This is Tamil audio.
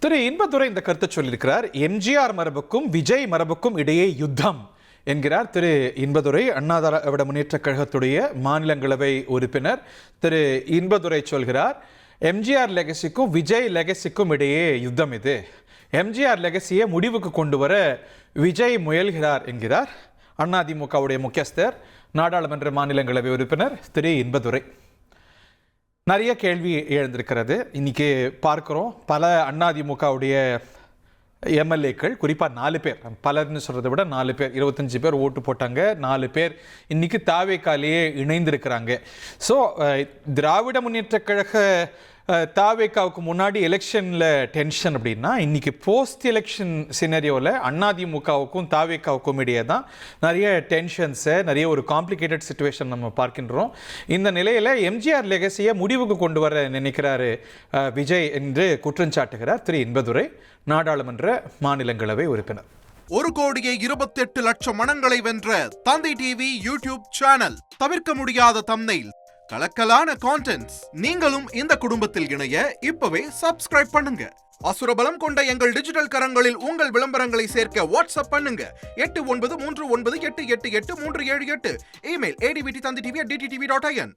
திரு இன்பதுரை இந்த கருத்தை சொல்லியிருக்கிறார். எம்ஜிஆர் மரபுக்கும் விஜய் மரபுக்கும் இடையே யுத்தம் என்கிறார் திரு இன்பதுரை. அண்ணா திராவிட முன்னேற்ற கழகத்துடைய மாநிலங்களவை உறுப்பினர் திரு இன்பதுரை சொல்கிறார், எம்ஜிஆர் லெகசிக்கும் விஜய் லெகசிக்கும் இடையே யுத்தம் இது. எம்ஜிஆர் லெகசியை முடிவுக்கு கொண்டு வர விஜய் முயல்கிறார் என்கிறார் அதிமுகவுடைய முக்கியஸ்தர் நாடாளுமன்ற மாநிலங்களவை உறுப்பினர் திரு இன்பதுரை. நிறைய கேள்வி எழுந்திருக்கிறது. இன்னைக்கு பார்க்குறோம், பல அதிமுகவுடைய எம்எல்ஏக்கள், குறிப்பாக 4 பேர், பலர்னு சொல்கிறத விட 4 பேர், 25 பேர் ஓட்டு போட்டாங்க, 4 பேர் இன்னைக்கு தாவேக்காலேயே இணைந்திருக்கிறாங்க. ஸோ திராவிட முன்னேற்ற கழக தாவேக்காவுக்கு முன்னாடி எலெக்ஷனில் டென்ஷன் அப்படின்னா, இன்னைக்கு போஸ்ட் எலெக்ஷன் சினரியோவில் அதிமுகவுக்கும் தாவேக்காவுக்கும் இடையே தான் நிறைய டென்ஷன்ஸை, நிறைய ஒரு காம்ப்ளிகேட்டட் சிச்சுவேஷன் நம்ம பார்க்கின்றோம். இந்த நிலையில் எம்ஜிஆர் லெகசியை முடிவுக்கு கொண்டு வர நினைக்கிறாரு விஜய் என்று குற்றம் சாட்டுகிறார் திரு இன்பதுரை, நாடாளுமன்ற மாநிலங்களவை உறுப்பினர். 1,28,00,000 மனங்களை வென்ற தந்தி டிவி யூடியூப் சேனல். தவிர்க்க முடியாத தம்ப்நெயில், கலக்கலான கான்டென்ட்ஸ். நீங்களும் இந்த குடும்பத்தில் இணைய இப்பவே சப்ஸ்கிரைப் பண்ணுங்க. அசுரபலம் கொண்ட எங்கள் டிஜிட்டல் கரங்களில் உங்கள் விளம்பரங்களை சேர்க்க வாட்ஸ்அப் பண்ணுங்க. 8939888838. Email advtthanditv@dttv.in.